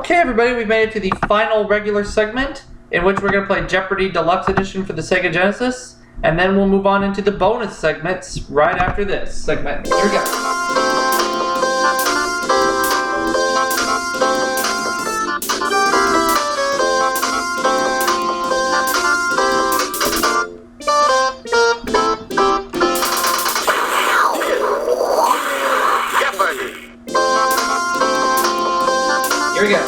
Okay, everybody, we've made it to the final regular segment, in which we're going to play Jeopardy Deluxe Edition for the Sega Genesis, and then we'll move on into the bonus segments right after this segment. Here we go. Here we go.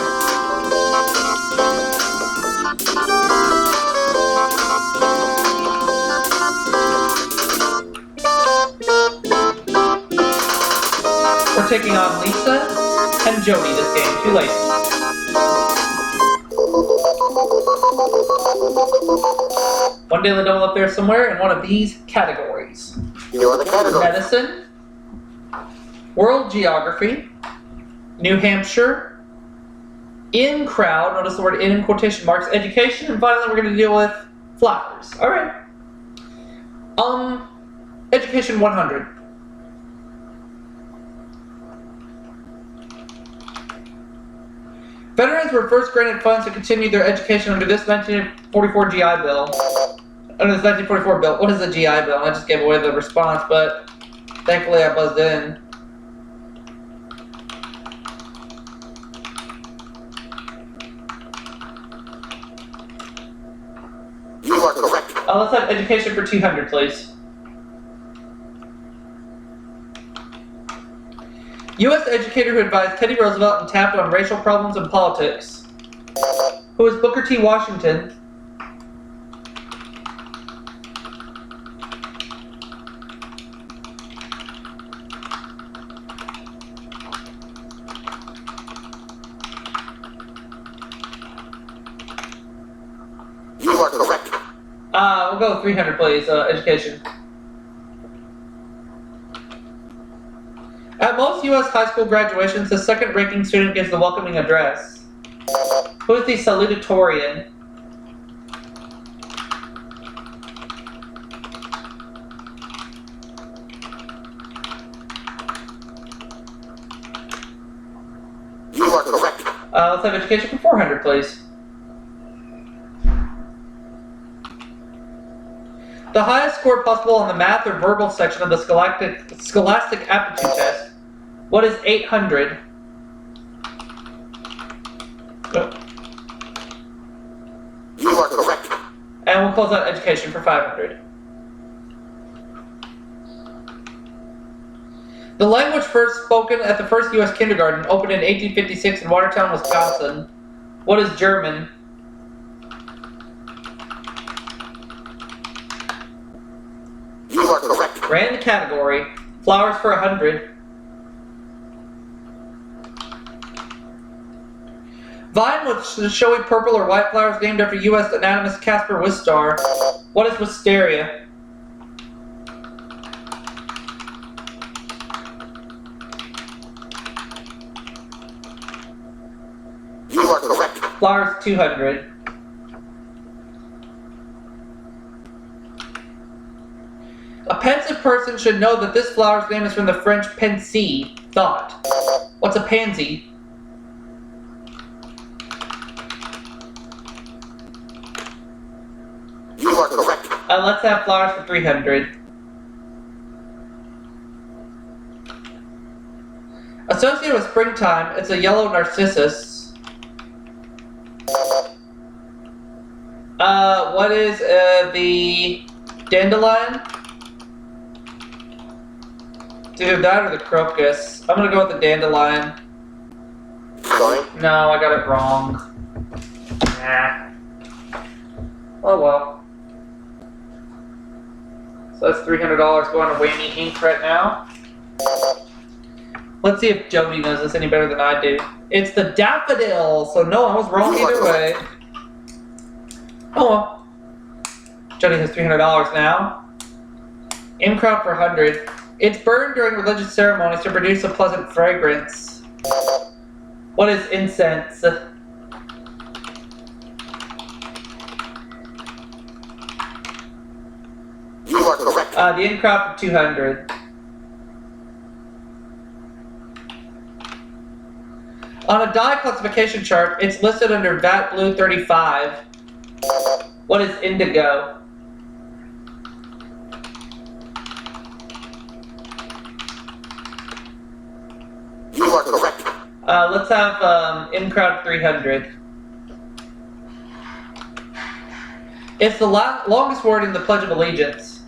We're taking on Lisa and Jody this game. Two ladies. One daily double up there somewhere in one of these categories. You're the category. Medicine, World Geography, New Hampshire, in crowd, notice the word in quotation marks, education, and finally we're going to deal with flowers. Alright. Education 100. Veterans were first granted funds to continue their education under this 1944 GI Bill. Under this 1944 bill. What is a GI Bill? I just gave away the response, but thankfully I buzzed in. You are correct. Let's have education for 200, please. U.S. educator who advised Teddy Roosevelt and tapped on racial problems and politics. Who is Booker T. Washington? You are correct. We'll go with 300, please. Education. At most U.S. high school graduations, the second-ranking student gives the welcoming address. Who is the salutatorian? You are correct. Let's have education for 400, please. The highest score possible on the math or verbal section of the Scholastic Aptitude Test. What is 800? You are correct. And we'll close out education for 500. The language first spoken at the first U.S. kindergarten opened in 1856 in Watertown, Wisconsin. What is German? You are correct. Ran the category. Flowers for 100. Vine with the showy purple or white flowers named after U.S. anatomist Caspar Wistar. What is wisteria? You are correct. Flowers 200. A pensive person should know that this flower's name is from the French pensée, thought. What's a pansy? You are correct. Let's have flowers for 300. Associated with springtime, it's a yellow narcissus. What is the dandelion? It's either that or the crocus. I'm gonna go with the dandelion. Sorry. No, I got it wrong. Nah. Oh well. So that's $300 going to Whammy Inc. right now. Let's see if Jody knows this any better than I do. It's the daffodil! So no, I was wrong either way. Oh well. Jody has $300 now. In crowd for 100. It's burned during religious ceremonies to produce a pleasant fragrance. What is incense? You are correct. The in crowd for 200. On a dye classification chart, it's listed under VAT Blue 35. What is indigo? You are correct. Let's have in crowd 300. It's the longest word in the Pledge of Allegiance.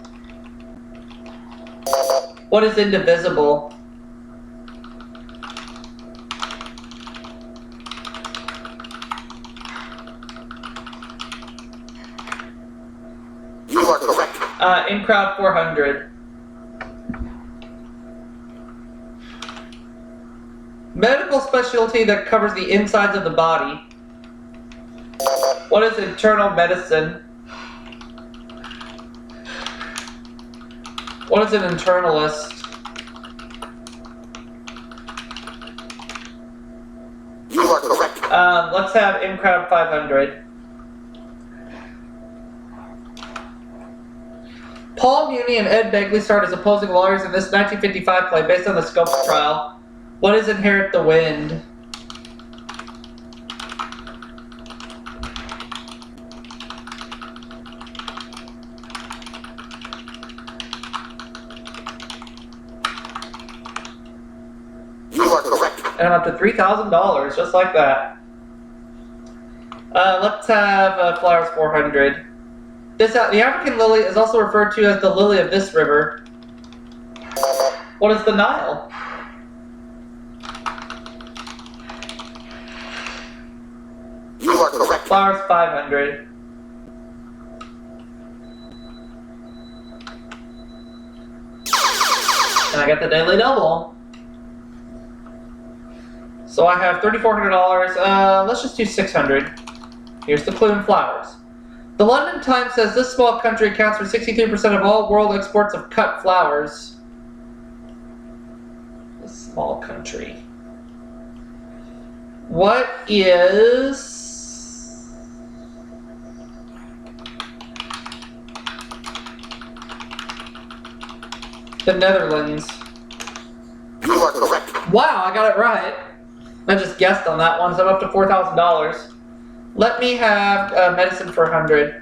What is indivisible? You are correct. In crowd 400. Medical specialty that covers the insides of the body. What is internal medicine? What is an internalist? You are correct. Let's have in crowd 500. Paul Muni and Ed Begley starred as opposing lawyers in this 1955 play based on the Scopes trial. What is Inherit the Wind? You are correct. And I'm up to $3,000, just like that. Let's have Flowers 400. The African lily is also referred to as the lily of this river. What is the Nile? You are correct. Flowers 500. And I got the daily double. So I have $3,400. Let's just do 600. Here's the clue in flowers. The London Times says this small country accounts for 63% of all world exports of cut flowers. This small country. What is the Netherlands? You are correct. Wow, I got it right. I just guessed on that one, so I'm up to $4,000. Let me have medicine for 100.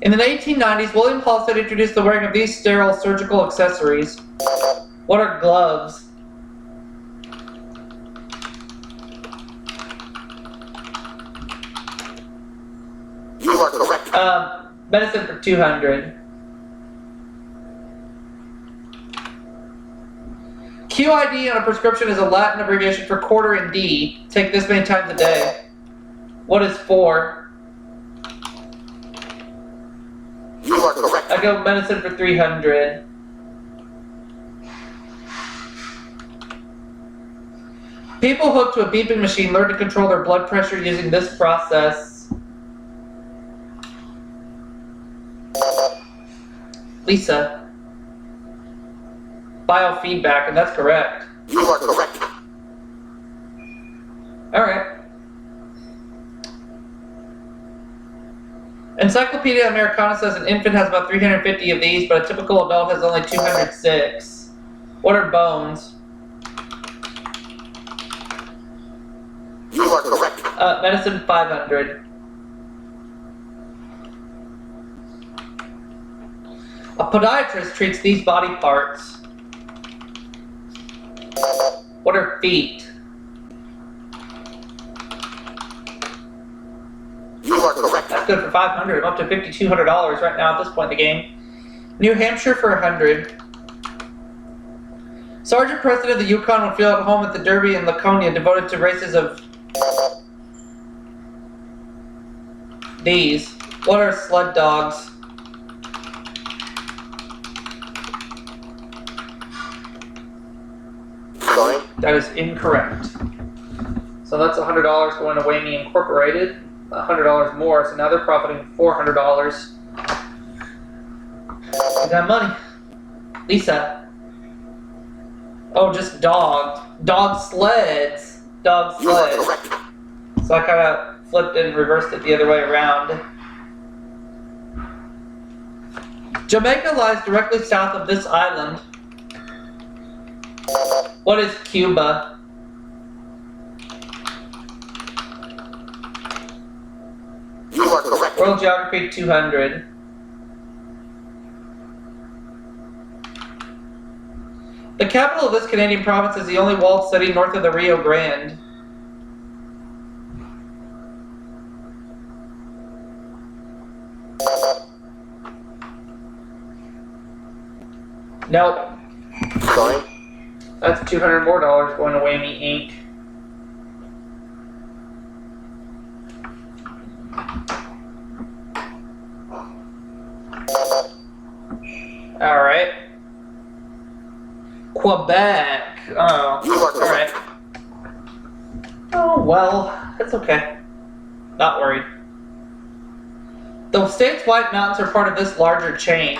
In the 1890s, William Halsted introduced the wearing of these sterile surgical accessories. What are gloves? You are correct. Medicine for 200. QID on a prescription is a Latin abbreviation for quarter in D. Take this many times a day. What is 4? You are correct. I go medicine for 300. People hooked to a beeping machine learn to control their blood pressure using this process. Lisa. Biofeedback, and that's correct. You are correct. Alright. Encyclopedia Americana says an infant has about 350 of these, but a typical adult has only 206. What are bones? You are correct. Medicine 500. A podiatrist treats these body parts. What are feet? You are correct. That's good for 500. I'm up to $5,200 right now at this point in the game. New Hampshire for 100. Sergeant President of the Yukon would feel at home at the Derby in Laconia, devoted to races of these. What are sled dogs? Sorry. That is incorrect. So that's $100 going to Whammy Incorporated. $100 more, so now they're profiting $400. We got money. Lisa. Oh, just dog. Dog sleds. Dog You are sleds. correct. So I kind of flipped and reversed it the other way around. Jamaica lies directly south of this island. What is Cuba? World Geography 200. The capital of this Canadian province is the only walled city north of the Rio Grande. Nope. Sorry. That's $200 more going to Whammy Inc. Alright. Quebec. Oh. You are correct. Alright. Oh, well. It's okay. Not worried. The state's White Mountains are part of this larger chain.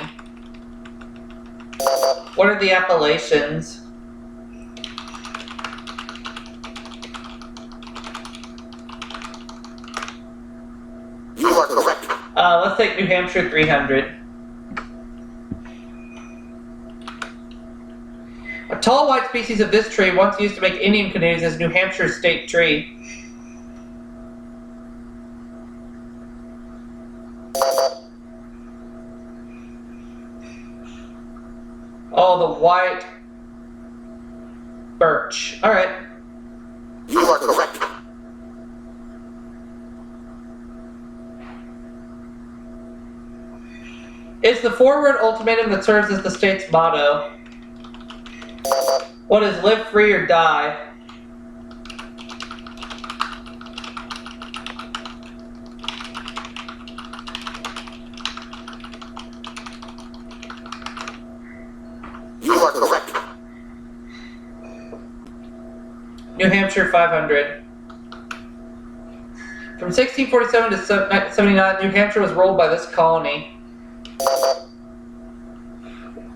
What are the Appalachians? You are correct. Let's take New Hampshire 300. A tall white species of this tree once used to make Indian canoes is New Hampshire's state tree. Oh, the white birch. Alright. You are correct. It's the four-word ultimatum that serves as the state's motto. What is live free or die? You are correct. New Hampshire 500. From 1647 to 1979, New Hampshire was ruled by this colony.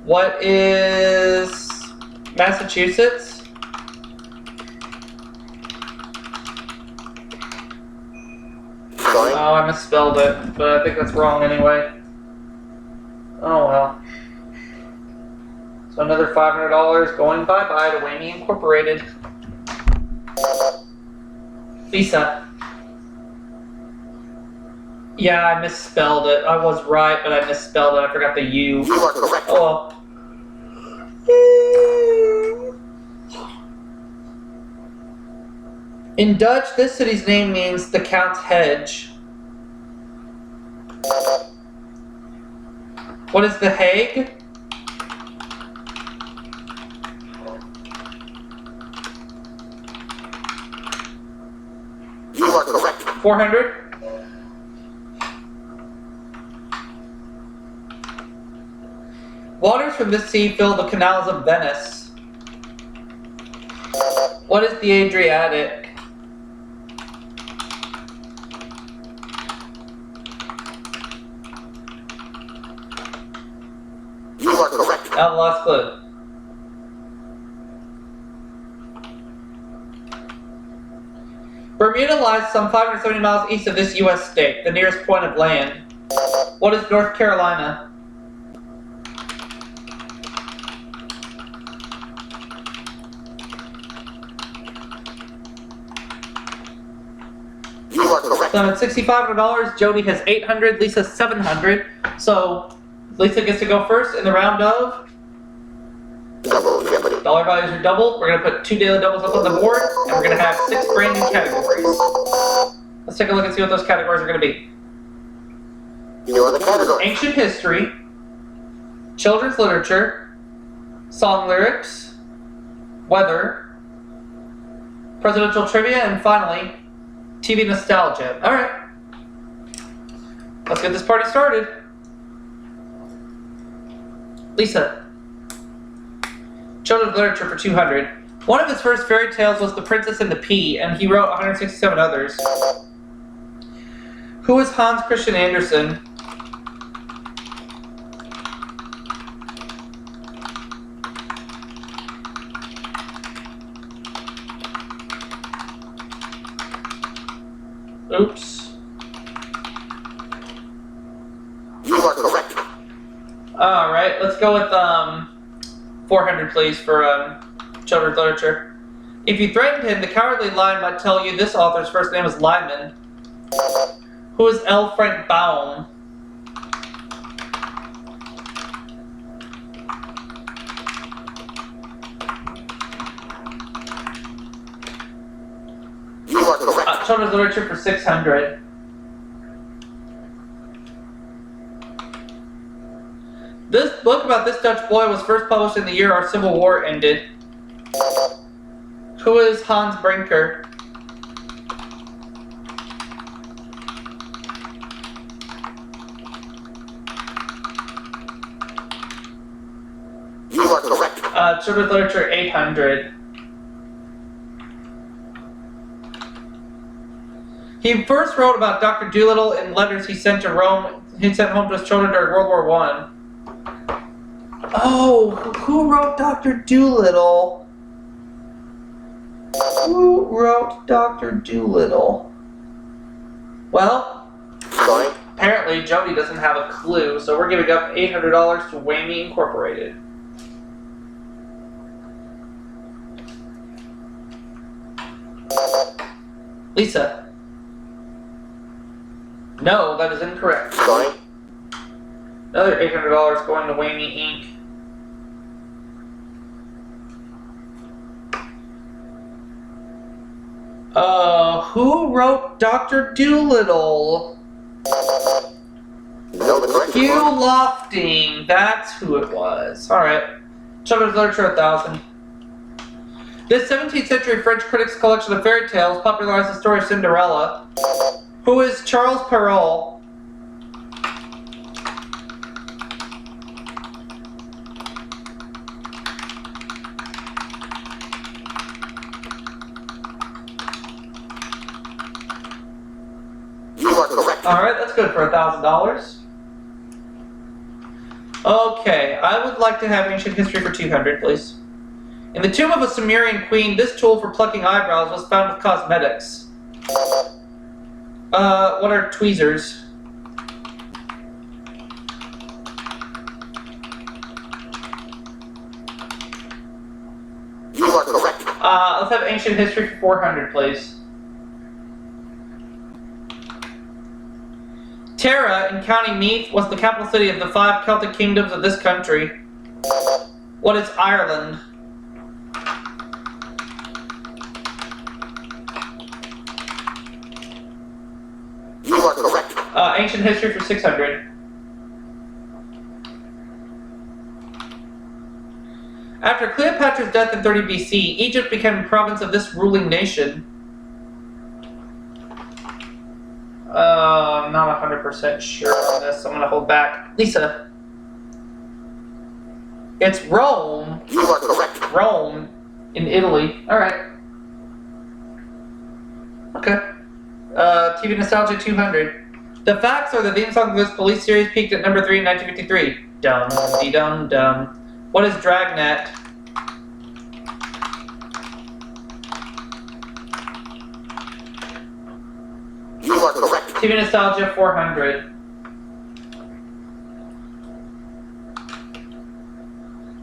What is Massachusetts? Sorry. Oh, I misspelled it, but I think that's wrong anyway. Oh well. So another $500 going bye-bye to Whammy Incorporated. Lisa. Yeah, I misspelled it. I was right, but I misspelled it. I forgot the U. You are correct. Oh well. In Dutch, this city's name means the Count's Hedge. What is The Hague? You are correct. 400? Waters from this sea fill the canals of Venice. What is the Adriatic? You are correct. Now the last clue. Bermuda lies some 570 miles east of this U.S. state, the nearest point of land. What is North Carolina? You are correct. So at $6,500, Jody has 800, Lisa 700. So Lisa gets to go first in the round of Double Jeopardy. dollar values are doubled. We're going to put 2 daily doubles up on the board, and we're going to have 6 brand new categories. Let's take a look and see what those categories are going to be. You are the category. Ancient history, children's literature, song lyrics, weather, presidential trivia, and finally, TV nostalgia. Alright. Let's get this party started. Lisa. Children's literature for 200. One of his first fairy tales was The Princess and the Pea, and he wrote 167 others. Who is Hans Christian Andersen? Oops. You are correct. Alright, let's go with 400 please for children's literature. If you threatened him, the Cowardly Lion might tell you this author's first name is Lyman. Who is L. Frank Baum? You are correct. Children's literature for 600. This book about this Dutch boy was first published in the year our Civil War ended. Who is Hans Brinker? You are correct. Children's literature 800. He first wrote about Dr. Dolittle in letters he sent to Rome. He sent home to his children during World War I. Oh, who wrote Dr. Dolittle? Who wrote Dr. Dolittle? Well, Sorry. apparently Jody doesn't have a clue, so we're giving up $800 to Whammy Incorporated. Lisa. No, that is incorrect. Sorry. Another $800 going to Whammy Inc. Who wrote Dr. Dolittle? No, the correct Hugh response. Lofting. That's who it was. Alright. Children's literature 1000. This 17th century French critic's collection of fairy tales popularized the story of Cinderella. Who is Charles Perrault? You are correct. Alright, that's good for $1,000. Okay, I would like to have ancient history for 200, please. In the tomb of a Sumerian queen, this tool for plucking eyebrows was found with cosmetics. What are tweezers? You are correct. Let's have ancient history for 400, please. Tara in County Meath was the capital city of the 5 Celtic kingdoms of this country. What is Ireland? You are correct. Ancient history for 600. After Cleopatra's death in 30 BC, Egypt became a province of this ruling nation. I'm not 100% sure on this. I'm going to hold back. Lisa. It's Rome. You are correct. Rome in Italy. Alright. Okay. TV Nostalgia 200. The facts are the theme song of this police series peaked at number 3 in 1953. Dum-dee-dum-dum. What is Dragnet? You are correct. TV Nostalgia 400.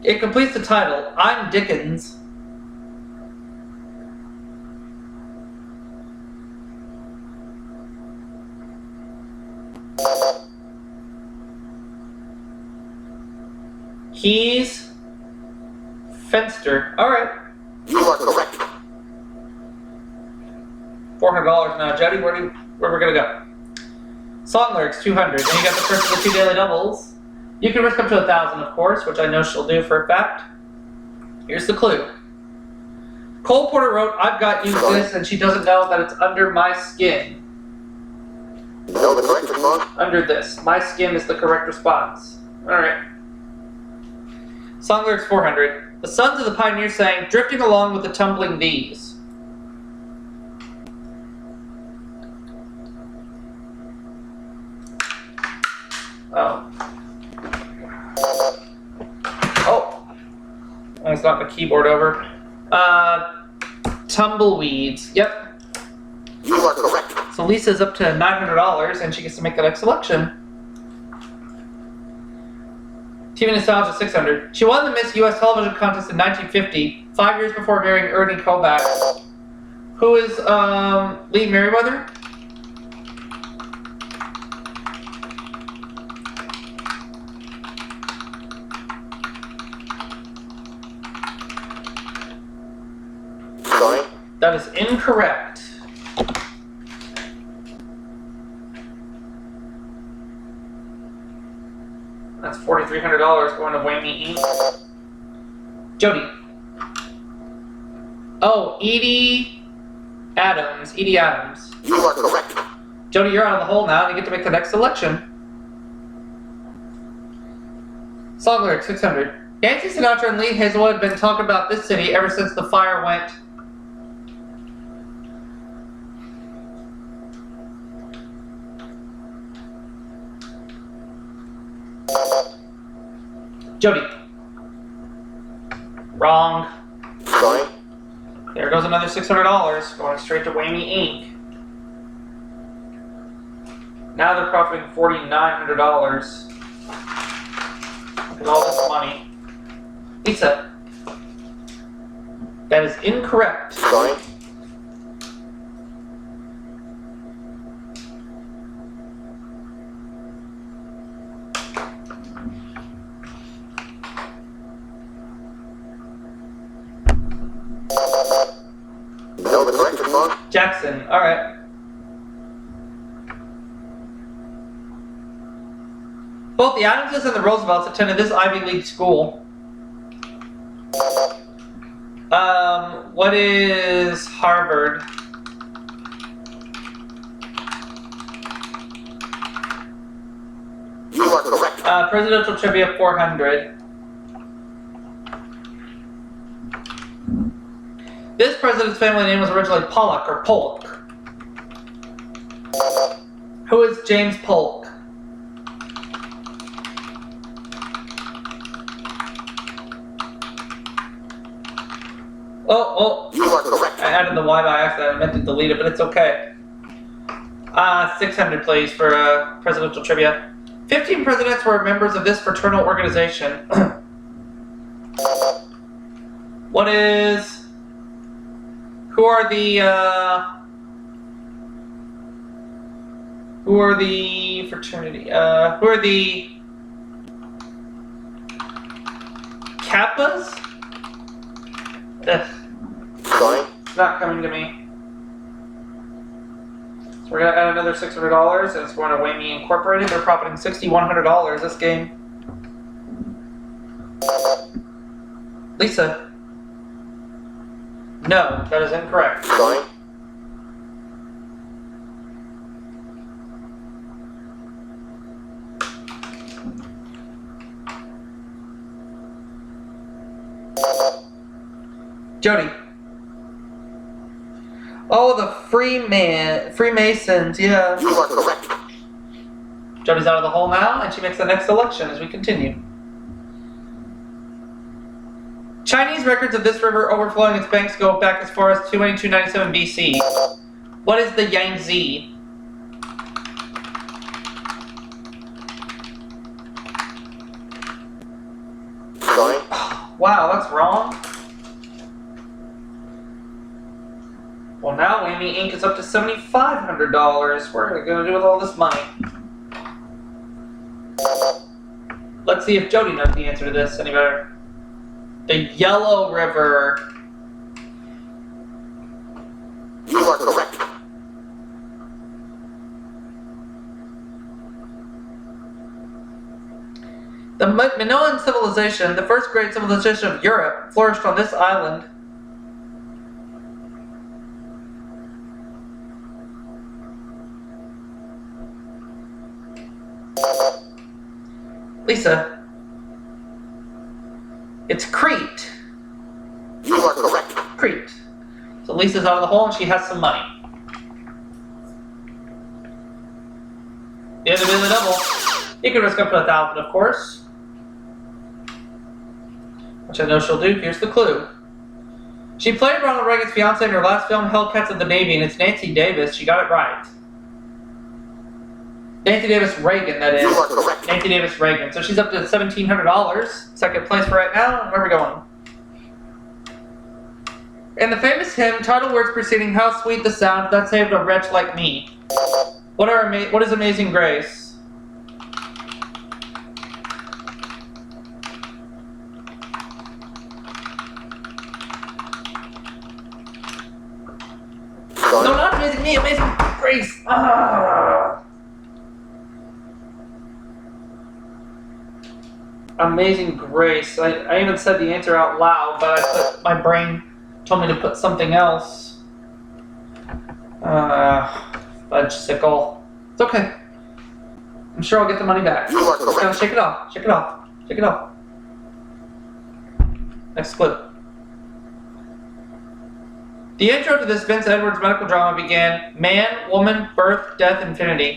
It completes the title, I'm Dickens. He's Fenster. Alright. You are correct. $400 now. Jody, where we gonna go? Song lyrics, 200. Then you got the first of the 2 daily doubles. You can risk up to 1,000, of course, which I know she'll do for a fact. Here's the clue. Cole Porter wrote, I've got you this, and she doesn't know that it's under my skin. No, the correct response. Under this. My skin is the correct response. Alright. Song lyrics 400. The sons of the pioneers sang, drifting along with the tumbling these. Oh. Oh. That's not the keyboard over. Tumbleweeds. Yep. You are correct. So Lisa's up to $900 and she gets to make the next selection. TV Nostalgia 600. She won the Miss U.S. television contest in 1950, 5 years before marrying Ernie Kovacs. Who is Lee Merriweather? incorrect. That's $4,300 going to Whammy Inc. Jody. Oh, Edie Adams. Edie Adams. You are correct. Jody, you're out of the hole now, and you get to make the next selection. Song lyric 600. Nancy Sinatra and Lee Hazelwood have been talking about this city ever since the fire went. Jody. Wrong. Sorry. There goes another $600 going straight to Whammy Inc. Now they're profiting $4,900. Look at all this money. Lisa. That is incorrect. Sorry. No, the correct response. Jackson. Alright. Both the Adamses and the Roosevelts attended this Ivy League school. What is Harvard? You are correct. Presidential Trivia 400. This president's family name was originally Pollock or Polk. Who is James Polk? Oh, You are correct. I added the Y by accident. I meant to delete it, but it's okay. 600, please, for presidential trivia. 15 presidents were members of this fraternal organization. What is... Who are the fraternity? Who are the Kappas? Ugh. Sorry. It's not coming to me. So we're gonna add another $600, and it's going to Whammy Incorporated. They're profiting $6,100 this game. Lisa. No, that is incorrect. Sorry. Jody. Oh, the Freemasons, yeah. You are correct. Jody's out of the hole now, and she makes the next selection as we continue. Chinese records of this river overflowing its banks go back as far as 29297 BC. What is the Yangtze? Sorry. Wow, that's wrong. Well, now Whammy Inc. is up to $7,500. What are we going to do with all this money? Let's see if Jody knows the answer to this any better. The Yellow River. You are correct. The Minoan civilization, the first great civilization of Europe, flourished on this island. Lisa. It's Crete. You are correct. Crete. So Lisa's out of the hole and she has some money. The end of the double. You can risk up to 1,000, of course. Which I know she'll do. Here's the clue. She played Ronald Reagan's fiance in her last film, Hellcats of the Navy, and it's Nancy Davis. She got it right. Nancy Davis Reagan, that is. You are correct. Nancy Davis Reagan. So she's up to $1,700. Second place for right now. Where are we going? In the famous hymn, title words preceding "How sweet the sound that saved a wretch like me." What is Amazing Grace? Amazing Me, Amazing Grace. Ah. Amazing Grace. I even said the answer out loud, but my brain told me to put something else. Fudgesicle. It's okay. I'm sure I'll get the money back. Just gotta shake it off. Shake it off. Shake it off. Next clip. The intro to this Vince Edwards medical drama began man, woman, birth, death, infinity.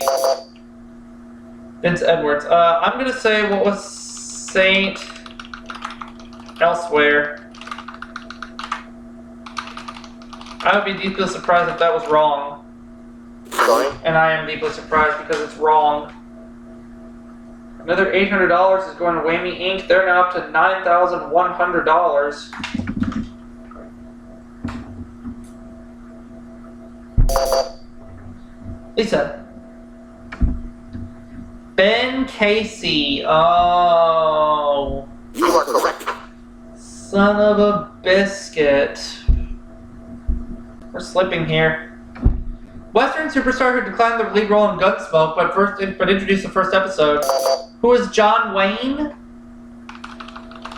Vince Edwards. I'm gonna say what was Saint Elsewhere. I would be deeply surprised if that was wrong. And I am deeply surprised because it's wrong. Another $800 is going to Whammy Inc. They're now up to $9,100. Lisa. Ben Casey. Oh. You are correct. Son of a biscuit. We're slipping here. Western superstar who declined the lead role in Gunsmoke, but introduced the first episode. Who is John Wayne?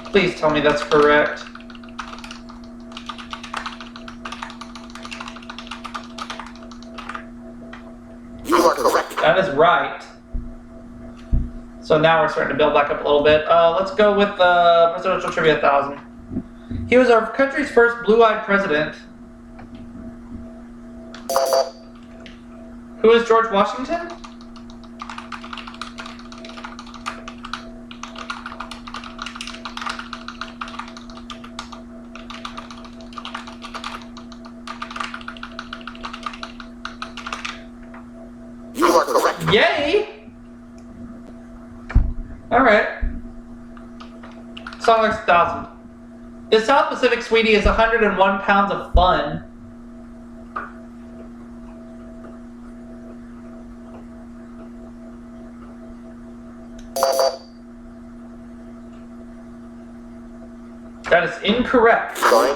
Please tell me that's correct. You are correct. That is right. So now we're starting to build back up a little bit. Let's go with Presidential Trivia 1000. He was our country's first blue-eyed president. Who is George Washington? You are correct. Yay! Alright. Song Lyrics 1000. The South Pacific Sweetie is 101 pounds of fun. That is incorrect. Sorry.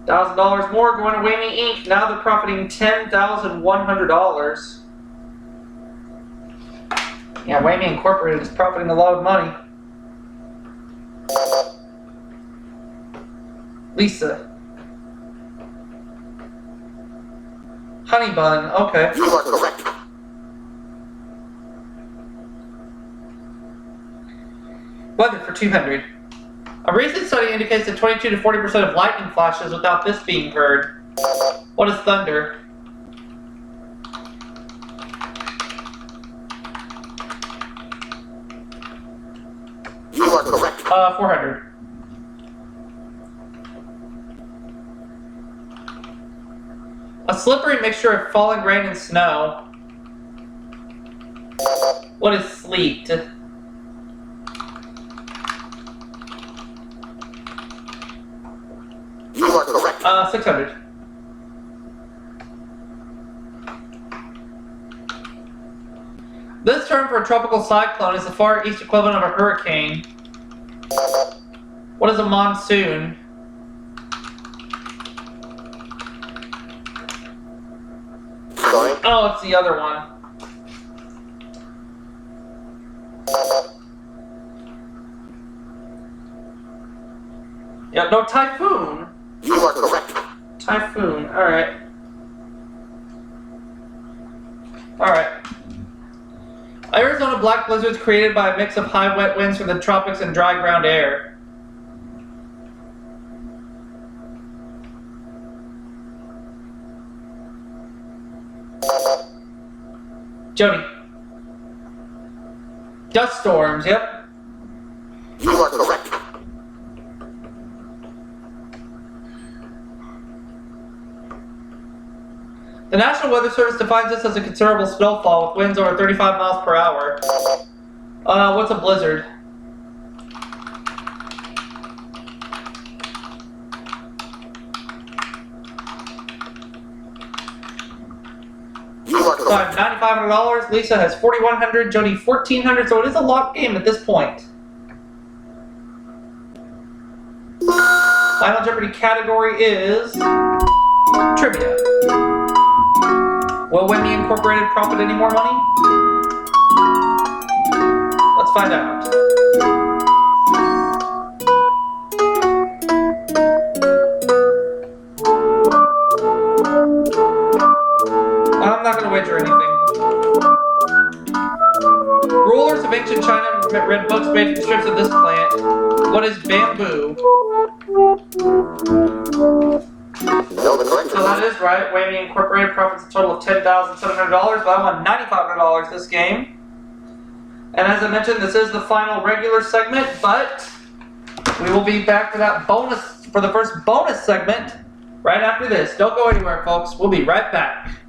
$1,000 more going to Whammy Inc. Now they're profiting $10,100. Yeah, Whammy Incorporated is profiting a lot of money. Lisa. Honey Bun, okay. You are correct. Weather for 200. A recent study indicates that 22 to 40% of lightning flashes without this being heard. What is thunder? You are correct. 400. A slippery mixture of falling rain and snow. What is sleet? You are correct. 600. This term for a tropical cyclone is the far east equivalent of a hurricane. What is a monsoon? Sorry. Oh, it's the other one. Yeah, no, typhoon. You are correct. Typhoon, alright. Alright. Arizona black blizzards created by a mix of high wet winds from the tropics and dry ground air. Jody. Dust storms, yep. You are correct. The National Weather Service defines this as a considerable snowfall with winds over 35 miles per hour. What's a blizzard? You are So I correct. have $9,500, Lisa has $4,100, Jody $1,400, so it is a locked game at this point. Final Jeopardy category is trivia. Will Whammy Incorporated profit any more money? Let's find out. I'm not going to wager anything. Rulers of ancient China read books made from strips of this plant. What is bamboo? No, the correct So that is right. Whammy Incorporated profits a total of $10,700, but I won $9,500 this game. And as I mentioned, this is the final regular segment, but we will be back for that bonus, for the first bonus segment right after this. Don't go anywhere, folks. We'll be right back.